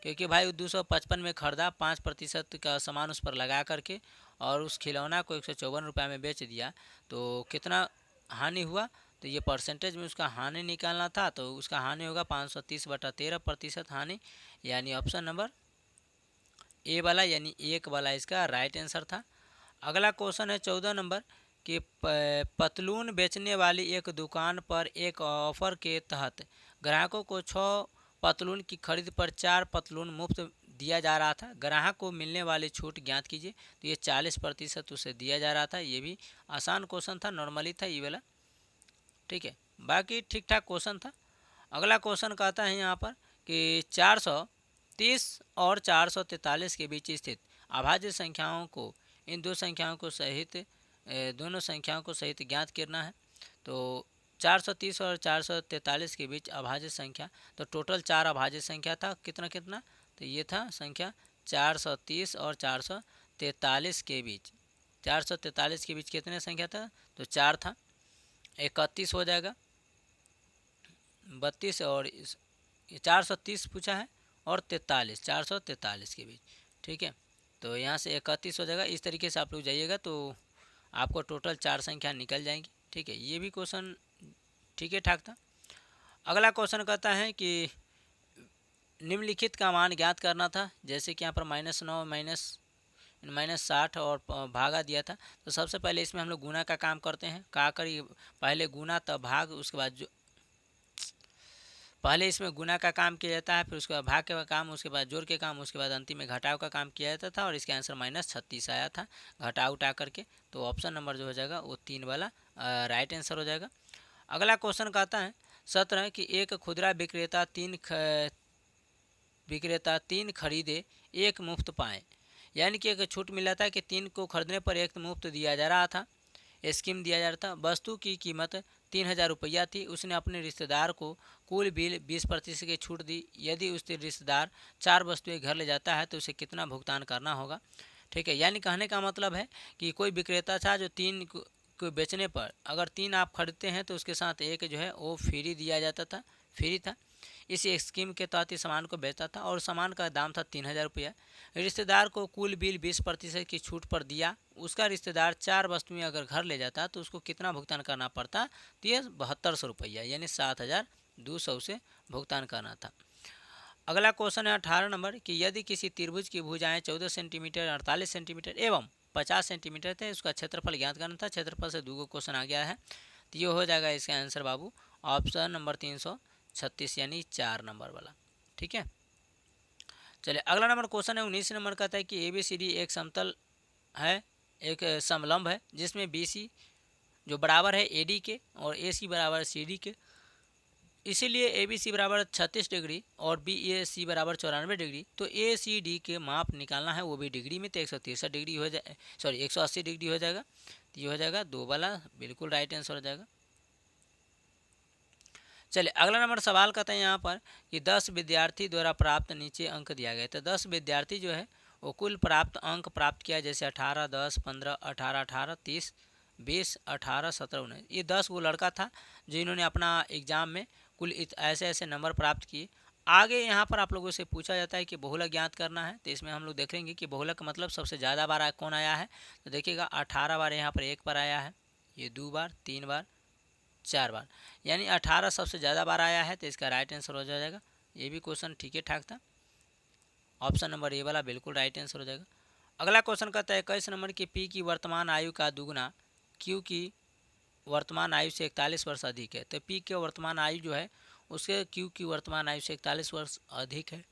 क्योंकि भाई 255 में खरीदा, 5% का सामान उस पर लगा करके और उस खिलौना को 154 रुपये में बेच दिया, तो कितना हानि हुआ, तो ये परसेंटेज में उसका हानि निकालना था, तो उसका हानि होगा 530/13% हानि, यानी ऑप्शन नंबर ए वाला यानी एक वाला इसका राइट आंसर था। अगला क्वेश्चन है 14 नंबर कि पतलून बेचने वाली एक दुकान पर एक ऑफर के तहत ग्राहकों को 6 पतलून की खरीद पर 4 पतलून मुफ्त दिया जा रहा था। ग्राहक को मिलने वाली छूट ज्ञात कीजिए, तो ये 40% उसे दिया जा रहा था। ये भी आसान क्वेश्चन था, नॉर्मली था ये वाला। ठीक है, बाकी ठीक ठाक क्वेश्चन था। अगला क्वेश्चन कहता है यहाँ पर कि 430 और 443 के बीच स्थित अभाज्य संख्याओं को, इन दो संख्याओं को सहित दोनों संख्याओं को सहित ज्ञात करना है। तो 430 और 443 के बीच अभाज्य संख्या, तो टोटल 4 अभाज्य संख्या था, कितना कितना, तो ये था संख्या 430 और 443 के बीच, 443 के बीच कितने संख्या था? तो 4 था। 31 हो जाएगा, 32 और 430 पूछा है और 43, 443 के बीच, ठीक है। तो यहाँ से 31 हो जाएगा। इस तरीके से आप लोग जाइएगा तो आपको टोटल 4 संख्या निकल जाएंगी, ठीक है। ये भी क्वेश्चन ठीक है ठाक था। अगला क्वेश्चन कहता है कि निम्नलिखित का मान ज्ञात करना था। जैसे कि यहाँ पर -9 -60 और भागा दिया था। तो सबसे पहले इसमें हम लोग गुना का काम करते हैं। का करिए, पहले गुना तब भाग, उसके बाद जो पहले इसमें गुना का काम किया जाता है, फिर उसके बाद भाग का काम, उसके बाद जोड़ के काम, उसके बाद अंतिम में घटाव का काम किया जाता था। और इसका आंसर -36 आया था घटाव उठा करके। तो ऑप्शन नंबर जो हो जाएगा वो 3 वाला राइट आंसर हो जाएगा। अगला क्वेश्चन कहता है 17 कि एक खुदरा विक्रेता 3 खरीदे 1 मुफ्त पाए। यानी कि एक छूट मिला था कि 3 को खरीदने पर 1 मुफ्त दिया जा रहा था, स्कीम दिया जा रहा था। वस्तु की कीमत 3000 रुपया थी। उसने अपने रिश्तेदार को कुल बिल 20% की छूट दी। यदि उसके रिश्तेदार 4 वस्तुएं घर ले जाता है तो उसे कितना भुगतान करना होगा, ठीक है। यानी कहने का मतलब है कि कोई विक्रेता था जो 3 को बेचने पर, अगर 3 आप खरीदते हैं तो उसके साथ 1 जो है वो फ्री दिया जाता था, फ्री था। इस स्कीम के तहत इस सामान को बेचता था और सामान का दाम था 3000 रुपया। रिश्तेदार को कुल बिल 20% की छूट पर दिया। उसका रिश्तेदार 4 वस्तुएं अगर घर ले जाता तो उसको कितना भुगतान करना पड़ता? तो ये 7200 रुपया, यानी 7200 से भुगतान करना था। अगला क्वेश्चन है 18 नंबर कि यदि किसी त्रिभुज की भुजाएं 14 सेंटीमीटर, 48 सेंटीमीटर एवं 50 सेंटीमीटर थे, उसका क्षेत्रफल ज्ञात करना था। क्षेत्रफल से 2 क्वेश्चन आ गया है। तो ये हो जाएगा इसका आंसर बाबू ऑप्शन नंबर 336 यानी 4 नंबर वाला, ठीक है। चलिए अगला नंबर क्वेश्चन है 19 नंबर कहता है कि ABCD एक समतल है, एक समलंब है जिसमें BC जो बराबर है AD के और AC बराबर CD के। इसीलिए ABC बराबर 36 डिग्री और BAC बराबर 94 डिग्री। तो ACD के माप निकालना है, वो भी डिग्री में। तो 163 डिग्री हो जाए, सॉरी 180 डिग्री हो जाएगा। तो ये हो जाएगा 2 वाला बिल्कुल राइट आंसर हो जाएगा। चलिए अगला नंबर सवाल कहते हैं यहाँ पर कि 10 विद्यार्थी द्वारा प्राप्त नीचे अंक दिया गया। तो 10 विद्यार्थी जो है वो कुल प्राप्त अंक प्राप्त किया, जैसे 18, 10, 15, 18, 18, 30, 20, 18, 17, 19। ये 10 वो लड़का था जो इन्होंने अपना एग्जाम में कुल ऐसे ऐसे नंबर प्राप्त किए। आगे यहाँ पर आप लोगों से पूछा जाता है कि बहुलक ज्ञात करना है। तो इसमें हम लोग देखेंगे कि बहुलक का मतलब सबसे ज़्यादा बार कौन आया है। तो देखिएगा 18 बार यहाँ पर 1 पर आया है, ये 2 बार, 3 बार, 4 बार, यानी 18 सबसे ज़्यादा बार आया है। तो इसका राइट आंसर हो जाएगा। ये भी क्वेश्चन ठीक है ठाक था। ऑप्शन नंबर ए वाला बिल्कुल राइट आंसर हो जाएगा। अगला क्वेश्चन कहता है 21 नंबर की P की वर्तमान आयु का दुगुना Q की वर्तमान आयु से 41 वर्ष अधिक है। तो P के वर्तमान आयु जो है उसके Q की वर्तमान आयु से 41 वर्ष अधिक है।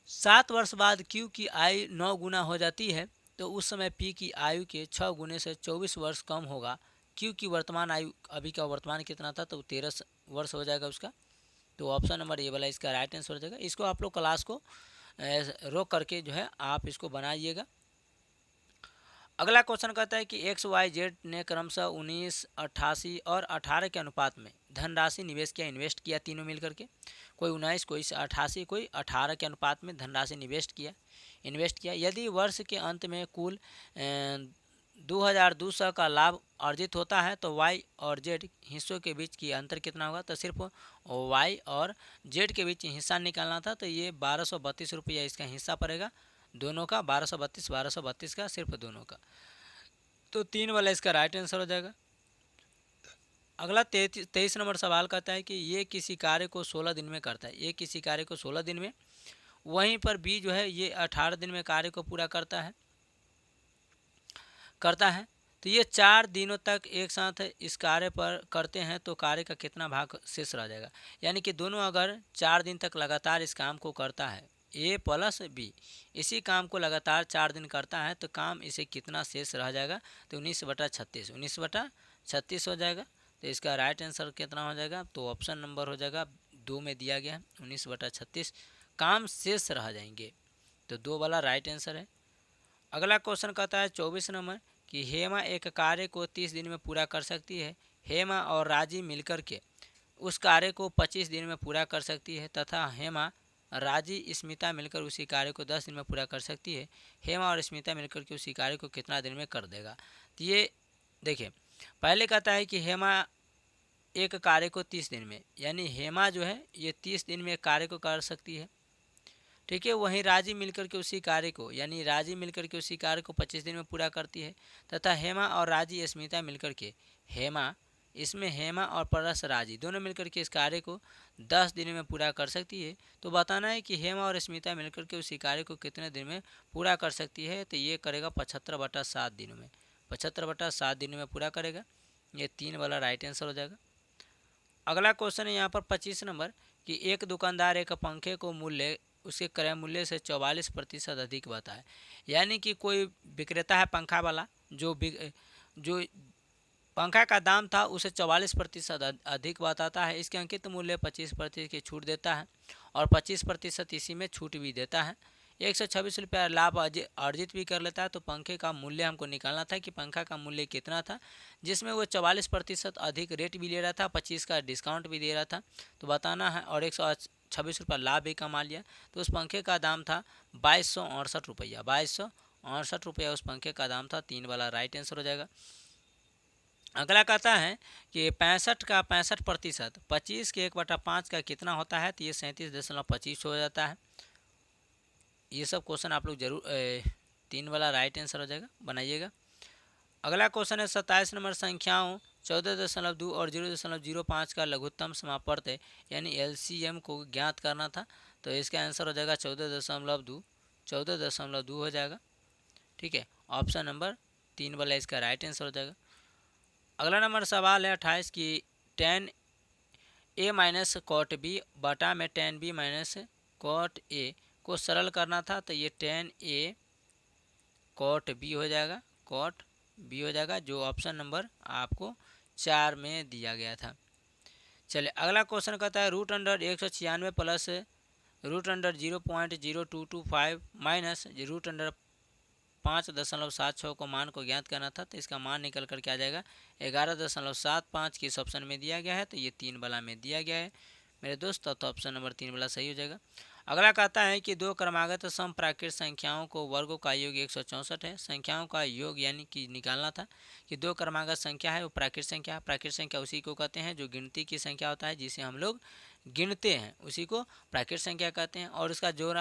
7 वर्ष बाद Q की आयु 9 गुना हो जाती है, तो उस समय P की आयु के 6 गुने से 24 वर्ष कम होगा। Q की वर्तमान आयु अभी का वर्तमान कितना था? तो 13 वर्ष हो जाएगा उसका। तो ऑप्शन नंबर ए वाला इसका राइट आंसर हो जाएगा। इसको आप लोग क्लास को रोक करके जो है आप इसको बनाइएगा। अगला क्वेश्चन कहता है कि XYZ ने क्रमशः 19, 88 और 18 के अनुपात में धनराशि निवेश किया, इन्वेस्ट किया, तीनों मिलकर के। कोई 19, कोई 88, कोई 18 के अनुपात में धनराशि इन्वेस्ट किया। यदि वर्ष के अंत में कुल 2200 का लाभ अर्जित होता है तो Y और Z हिस्सों के बीच की अंतर कितना होगा? तो सिर्फ Y और Z के बीच हिस्सा निकालना था। तो ये 1232 रुपया इसका हिस्सा पड़ेगा दोनों का, 1232 का, सिर्फ दोनों का। तो 3 वाला इसका राइट आंसर हो जाएगा। अगला 23 नंबर सवाल कहता है कि ये किसी कार्य को 16 दिन में करता है। ये किसी कार्य को 16 दिन में, वहीं पर B जो है ये 18 दिन में कार्य को पूरा करता है। तो ये 4 दिनों तक एक साथ इस कार्य पर करते हैं तो कार्य का कितना भाग शेष रह जाएगा? यानी कि दोनों अगर 4 दिन तक लगातार इस काम को करता है, A प्लस B इसी काम को लगातार 4 दिन करता है, तो काम इसे कितना शेष रह जाएगा? तो 19/36, 19/36 हो जाएगा। तो इसका राइट आंसर कितना हो जाएगा? तो ऑप्शन नंबर हो जाएगा 2 में दिया गया है, 19/36 काम शेष रह जाएंगे। तो 2 वाला राइट आंसर है। अगला क्वेश्चन कहता है 24 नंबर कि हेमा एक कार्य को 30 दिन में पूरा कर सकती है। हेमा और राजी मिलकर के उस कार्य को 25 दिन में पूरा कर सकती है तथा हेमा राजी स्मिता मिलकर उसी कार्य को 10 दिन में पूरा कर सकती है, हेमा और स्मिता मिलकर के उसी कार्य को कितना दिन में कर देगा। तो ये देखिए, पहले कहता है कि हेमा एक कार्य को 30 दिन में, यानी हेमा जो है ये 30 दिन में एक कार्य को कर सकती है। ठीक है, वहीं राजी मिलकर के उसी कार्य को, यानी राजी मिलकर के उसी कार्य को 25 दिन में पूरा करती है, तथा हेमा और राजी स्मिता मिलकर के, हेमा इसमें हेमा और प्लस राजी दोनों मिलकर के इस कार्य को 10 दिन में पूरा कर सकती है। तो बताना है कि हेमा और स्मिता मिलकर के उसी कार्य को कितने दिन में पूरा कर सकती है। तो ये करेगा 75/7 दिनों में, 75/7 दिनों में पूरा करेगा। ये 3 वाला राइट आंसर हो जाएगा। अगला क्वेश्चन है यहाँ पर 25 नंबर कि एक दुकानदार एक पंखे को मूल्य उसके क्रय मूल्य से 44% अधिक बताए। यानी कि कोई विक्रेता है पंखा वाला, जो पंखा का दाम था उसे 44% अधिक बताता है। इसके अंकित मूल्य 25% की छूट देता है और 25% इसी में छूट भी देता है। 126 रुपया लाभ अर्जित भी कर लेता है। तो पंखे का मूल्य हमको निकालना था कि पंखा का मूल्य कितना था, जिसमें वो 44% अधिक रेट भी ले रहा था, 25 का डिस्काउंट भी दे रहा था, तो बताना है। और 126 रुपया लाभ भी कमा लिया। तो उस पंखे का दाम था 2268 रुपया, 2268 रुपया उस पंखे का दाम था। 3 वाला राइट आंसर हो जाएगा। अगला कहता है कि 65 का 65% 25 के 1/5 का कितना होता है। तो ये 37.25 हो जाता है। ये सब क्वेश्चन आप लोग जरूर 3 वाला राइट आंसर हो जाएगा, बनाइएगा। अगला क्वेश्चन है 27 नंबर संख्याओं 14.2 और 0.05 का लघुत्तम समापवर्त यानी LCM को ज्ञात करना था। तो इसका आंसर हो जाएगा 14.2 हो जाएगा। ठीक है, ऑप्शन नंबर 3 वाला इसका राइट आंसर हो जाएगा। अगला नंबर सवाल है 28 की tan A minus cot B बटा में tan B minus cot A को सरल करना था। तो ये tan A कॉट B हो जाएगा, कॉट B हो जाएगा, जो ऑप्शन नंबर आपको 4 में दिया गया था। चलिए अगला क्वेश्चन कहता है √196 प्लस √0.0225 माइनस √5.76 को मान को ज्ञात करना था। तो इसका मान निकल कर क्या जाएगा 11.75 किस ऑप्शन में दिया गया है। तो ये 3 वाला में दिया गया है मेरे दोस्त, तो ऑप्शन नंबर 3 वाला सही हो जाएगा। अगला कहता है कि 2 क्रमागत सम प्राकृत संख्याओं को वर्गों का योग 164 है। संख्याओं का योग यानी कि निकालना था कि 2 क्रमागत संख्या है वो प्राकृत संख्या है। प्राकृत संख्या उसी को कहते हैं जो गिनती की संख्या होता है, जिसे हम लोग गिनते हैं, उसी को प्राकृत संख्या कहते हैं। और उसका जो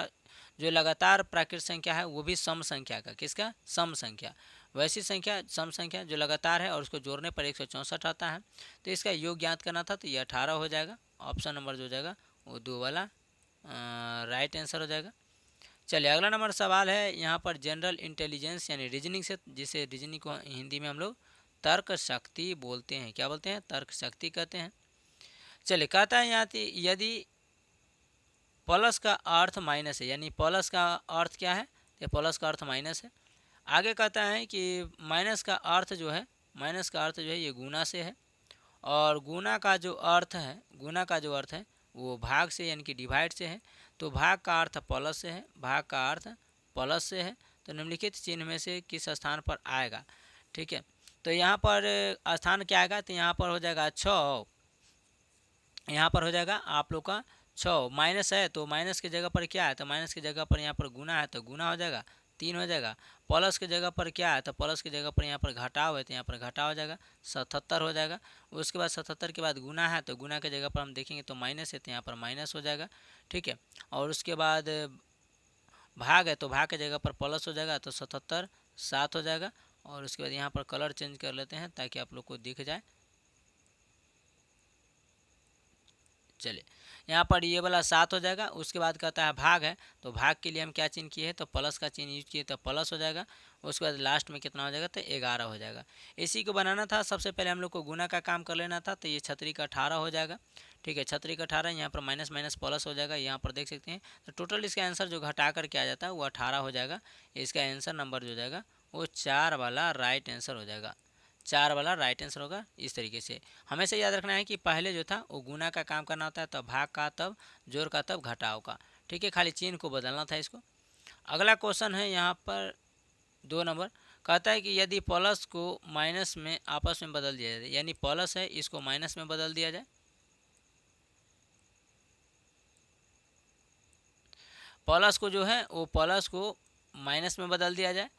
लगातार प्राकृत संख्या है वो भी सम संख्या का, किसका, सम संख्या, वैसी संख्या सम संख्या जो लगातार है और उसको जोड़ने पर 164 आता है। तो इसका योग ज्ञात करना था। तो ये 18 हो जाएगा। ऑप्शन नंबर जो हो जाएगा वो 2 वाला राइट आंसर हो जाएगा। चलिए अगला नंबर सवाल है यहाँ पर जनरल इंटेलिजेंस यानी रीजनिंग से, जिसे रीजनिंग को हिंदी में हम लोग तर्क शक्ति बोलते हैं। क्या बोलते हैं, तर्क शक्ति कहते हैं। चलिए कहता है यहाँ यदि प्लस का अर्थ माइनस है, यानी प्लस का अर्थ क्या है, तो प्लस का अर्थ माइनस है। आगे कहता है कि माइनस का अर्थ जो है, माइनस का अर्थ जो है ये गुना से है, और गुना का जो अर्थ है, गुना का जो अर्थ है वो भाग से यानी कि डिवाइड से है। तो भाग का अर्थ प्लस से है, भाग का अर्थ प्लस से है। तो निम्नलिखित चिन्ह में से किस स्थान पर आएगा। ठीक है, तो यहाँ पर स्थान क्या आएगा, तो यहाँ पर हो जाएगा 6, यहाँ पर हो जाएगा आप लोग का 6। माइनस है तो माइनस की जगह पर क्या है, तो माइनस की जगह पर यहाँ पर गुना है तो गुना हो जाएगा, 3 हो जाएगा। प्लस की जगह पर क्या है, तो प्लस की जगह पर यहाँ पर घटाव है तो यहाँ पर घटाव हो जाएगा, 77 हो जाएगा। उसके बाद 77 के बाद गुना है तो गुना की जगह पर हम देखेंगे तो माइनस है तो यहाँ पर माइनस हो जाएगा। ठीक है, और उसके बाद भाग है तो भाग की जगह पर प्लस हो जाएगा तो 77 7 हो जाएगा। और उसके बाद यहाँ पर कलर चेंज कर लेते हैं ताकि आप लोग को दिख जाए। चलिए यहाँ पर ये वाला 7 हो जाएगा। उसके बाद कहता है भाग है तो भाग के लिए हम क्या चिन्ह किए हैं, तो प्लस का चिन्ह यूज किए तो प्लस हो जाएगा। उसके बाद लास्ट में कितना हो जाएगा, तो 11 हो जाएगा। इसी को बनाना था, सबसे पहले हम लोग को गुना का काम कर लेना था। तो ये छतरी का 18 हो जाएगा। ठीक है, छतरी का 18, यहाँ पर माइनस माइनस प्लस हो जाएगा, यहाँ पर देख सकते हैं। तो टोटल इसका आंसर जो घटा कर के आ जाता है वो 18 हो जाएगा। इसका आंसर नंबर जो जाएगा वो 4 वाला राइट आंसर हो जाएगा, 4 वाला राइट आंसर होगा। इस तरीके से हमेशा याद रखना है कि पहले जो था वो गुना का काम करना होता है, तब भाग का, तब जोड़ का, तब घटाव का। ठीक है, खाली चिन्ह को बदलना था इसको। अगला क्वेश्चन है यहाँ पर 2 नंबर, कहता है कि यदि प्लस को माइनस में आपस में बदल दिया जाए, यानी प्लस है इसको माइनस में बदल दिया जाए। प्लस को जो है वो प्लस को माइनस में बदल दिया जाए,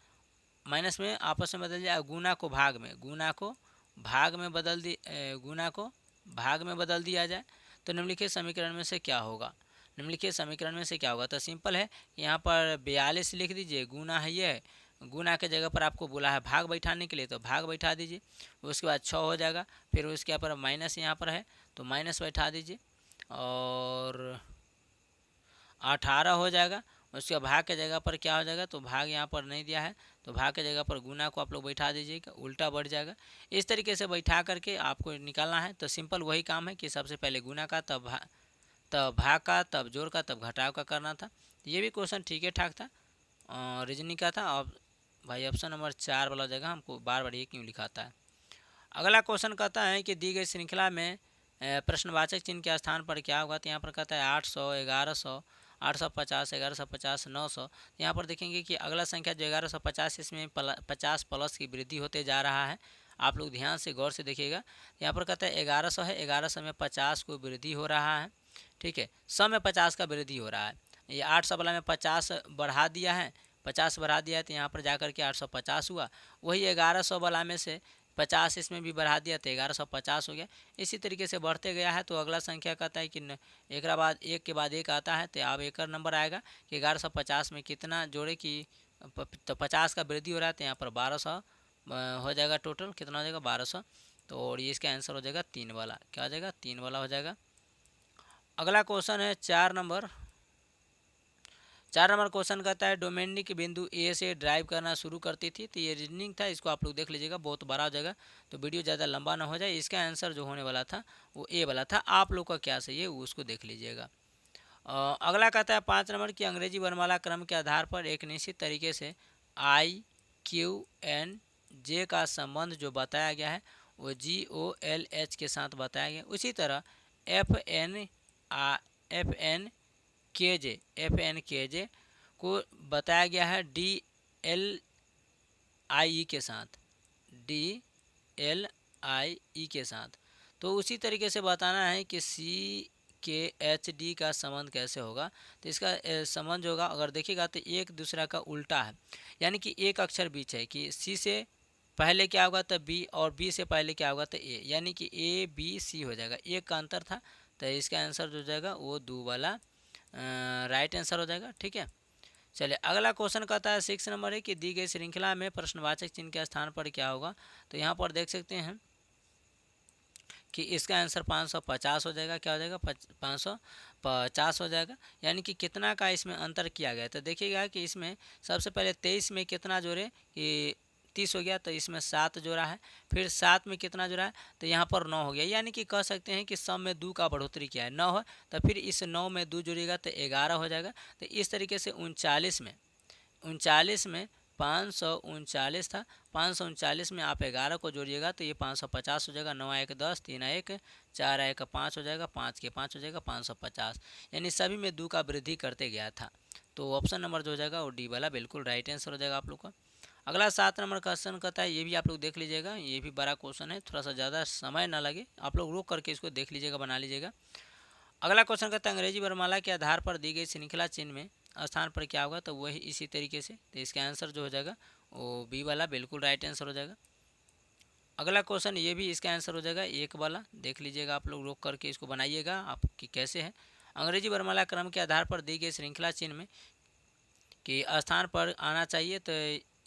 माइनस में आपस में बदल जाए, गुना को भाग में, गुना को भाग में बदल दी गुना को भाग में बदल दिया जाए तो निम्नलिखित समीकरण में से क्या होगा। निम्नलिखित समीकरण में से क्या होगा, तो सिंपल है, यहाँ पर 42 लिख दीजिए, गुना है ये, गुना के जगह पर आपको बोला है भाग बैठाने के लिए तो भाग बैठा दीजिए, उसके बाद 6 हो जाएगा, फिर उसके ऊपर माइनस यहाँ पर है तो माइनस बैठा दीजिए और 18 हो जाएगा। उसके भाग के जगह पर क्या हो जाएगा, तो भाग यहाँ पर नहीं दिया है तो भाग के जगह पर गुना को आप लोग बैठा दीजिएगा, उल्टा बढ़ जाएगा। इस तरीके से बैठा करके आपको निकालना है। तो सिंपल वही काम है कि सबसे पहले गुना का, तब भाग का, तब जोड़ का, तब घटाव का करना था। ये भी क्वेश्चन ठीक है ठाक था, रीजनिंग का था। अब भाई ऑप्शन नंबर 4 वाला जगह हमको बार बार ये क्यों लिखाता है। अगला क्वेश्चन कहता है कि दी गई श्रृंखला में प्रश्नवाचक चिन्ह के स्थान पर क्या होगा, तो यहाँ पर कहता है 800, 1100, 850, 1150, 900। यहाँ पर देखेंगे कि अगला संख्या जो 1150, इसमें 50 प्लस की वृद्धि होते जा रहा है। आप लोग ध्यान से गौर से देखिएगा। यहाँ पर कहता है 1100 है, 1100 में 50 को वृद्धि हो रहा है, ठीक है, 100 में 50 का वृद्धि हो रहा है। ये 800 वाला में 50 बढ़ा दिया है, 50 बढ़ा दिया है तो यहाँ पर जाकर के 850 हुआ। वही 1100 वाला में से 50 इसमें भी बढ़ा दिया तो 1150 हो गया। इसी तरीके से बढ़ते गया है। तो अगला संख्या कहता है कि एक बाद एक के बाद एक आता है, तो अब एक और नंबर आएगा कि 1150 में कितना जोड़े कि तो 50 का वृद्धि हो रहा है, तो यहाँ पर 1200 हो जाएगा। टोटल कितना हो जाएगा, 1200। तो और ये इसका आंसर हो जाएगा 3 वाला। क्या हो जाएगा, 3 वाला हो जाएगा। अगला क्वेश्चन है 4 नंबर क्वेश्चन कहता है डोमेनिक बिंदु ए से ड्राइव करना शुरू करती थी। तो ये रीजनिंग था, इसको आप लोग देख लीजिएगा, बहुत बड़ा हो जाएगा तो वीडियो ज़्यादा लंबा ना हो जाए। इसका आंसर जो होने वाला था वो ए वाला था। आप लोग का क्या सही है उसको देख लीजिएगा। अगला कहता है 5 नंबर की अंग्रेजी वर्णमाला क्रम के आधार पर एक निश्चित तरीके से IQNJ का संबंध जो बताया गया है वो GOLH के साथ बताया गया। उसी तरह FNKJ को बताया गया है DLIE के साथ, DLIE के साथ। तो उसी तरीके से बताना है कि CKHD का संबंध कैसे होगा। तो इसका संबंध होगा, अगर देखिएगा तो एक दूसरा का उल्टा है, यानी कि एक अक्षर बीच है कि C से पहले क्या होगा तो B और B से पहले क्या होगा तो A, यानी कि ABC हो जाएगा। एक का अंतर था तो इसका आंसर जो जाएगा वो 2 वाला राइट आंसर हो जाएगा। ठीक है, चलिए अगला क्वेश्चन कहता है 6 नंबर है कि दी गई श्रृंखला में प्रश्नवाचक चिन्ह के स्थान पर क्या होगा। तो यहाँ पर देख सकते हैं कि इसका आंसर 550 हो जाएगा। क्या हो जाएगा, 550 हो जाएगा। यानी कि कितना का इसमें अंतर किया गया। तो देखिएगा कि इसमें सबसे पहले 23 में कितना जोड़े कि 30 हो गया, तो इसमें 7 जोड़ा है। फिर 7 में कितना जोड़ा है, तो यहाँ पर 9 हो गया। यानी कि कह सकते हैं कि सब में 2 का बढ़ोतरी किया है, 9 है, तो फिर इस 9 में 2 जोड़ेगा तो 11 हो जाएगा। तो इस तरीके से 39 में 539 था, 539 में आप 11 को जोड़िएगा तो ये 550 हो जाएगा। 9 1 10, 3 1 4 1 5 हो जाएगा, 5 के 5 हो जाएगा 550। यानी सभी में 2 का वृद्धि करते गया था। तो ऑप्शन नंबर जो हो जाएगा वो डी वाला बिल्कुल राइट आंसर हो जाएगा आप लोग का। अगला 7 नंबर क्वेश्चन कहता है, ये भी आप लोग देख लीजिएगा, ये भी बड़ा क्वेश्चन है, थोड़ा सा ज़्यादा समय ना लगे, आप लोग रोक करके इसको देख लीजिएगा, बना लीजिएगा। अगला क्वेश्चन कहता है अंग्रेजी वर्णमाला के आधार पर दी गई श्रृंखला चिन्ह में स्थान पर क्या होगा। तो वही इसी तरीके से, तो इसका आंसर जो हो जाएगा वो बी वाला बिल्कुल राइट आंसर हो जाएगा। अगला क्वेश्चन ये भी इसका आंसर हो जाएगा एक वाला, देख लीजिएगा आप लोग रोक करके इसको बनाइएगा आपकी कैसे है। अंग्रेजी वर्णमाला क्रम के आधार पर दी गई श्रृंखला चिन्ह में कि स्थान पर आना चाहिए। तो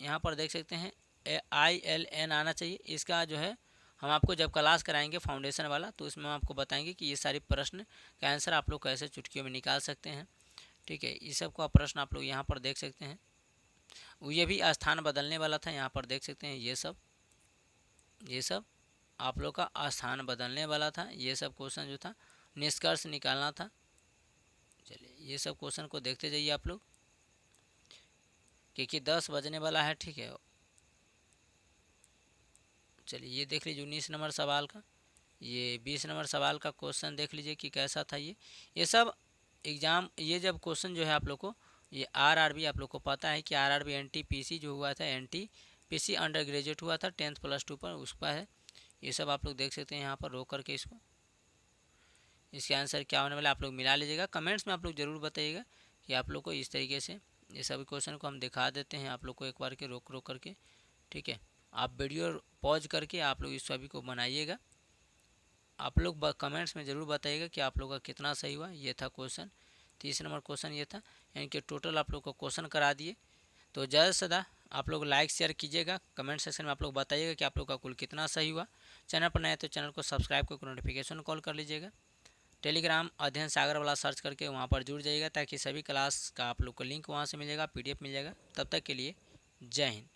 यहाँ पर देख सकते हैं ILN आना चाहिए। इसका जो है हम आपको जब क्लास कराएंगे फाउंडेशन वाला तो उसमें हम आपको बताएंगे कि ये सारी प्रश्न का आंसर आप लोग कैसे चुटकियों में निकाल सकते हैं। ठीक है, ये सब का प्रश्न आप लोग यहाँ पर देख सकते हैं। ये भी स्थान बदलने वाला था, यहाँ पर देख सकते हैं ये सब आप लोग का स्थान बदलने वाला था। ये सब क्वेश्चन जो था निष्कर्ष निकालना था। चलिए ये सब क्वेश्चन को देखते जाइए आप लोग, क्योंकि 10 बजने वाला है। ठीक है, चलिए ये देख लीजिए 19 नंबर सवाल का, ये 20 नंबर सवाल का क्वेश्चन देख लीजिए कि कैसा था। ये सब एग्ज़ाम, ये जब क्वेश्चन जो है आप लोग को ये RRB, आप लोग को पता है कि RRB NTPC जो हुआ था, NTPC अंडर ग्रेजुएट हुआ था 10th +2 पर, उसका है। ये सब आप लोग देख सकते हैं यहाँ पर रोक करके इसको, इसके आंसर क्या होने वाला आप लोग मिला लीजिएगा। कमेंट्स में आप लोग ज़रूर बताइएगा कि आप लोग को इस तरीके से ये सभी क्वेश्चन को हम दिखा देते हैं आप लोग को एक बार के रोक करके। ठीक है, आप वीडियो पॉज करके आप लोग इस सभी को बनाइएगा। आप लोग कमेंट्स में ज़रूर बताइएगा कि आप लोग का कितना सही हुआ। ये था क्वेश्चन, 30 नंबर क्वेश्चन ये था, यानी कि टोटल आप लोग को क्वेश्चन करा दिए। तो ज़्यादा से ज़्यादा आप लोग लाइक शेयर कीजिएगा, कमेंट सेक्शन में आप लोग बताइएगा कि आप लोग का कुल कितना सही हुआ। चैनल पर नए तो चैनल को सब्सक्राइब करके नोटिफिकेशन कॉल कर लीजिएगा। टेलीग्राम अध्ययन सागर वाला सर्च करके वहाँ पर जुड़ जाइएगा, ताकि सभी क्लास का आप लोग को लिंक वहाँ से मिलेगा, PDF मिल जाएगा। तब तक के लिए जय हिंद।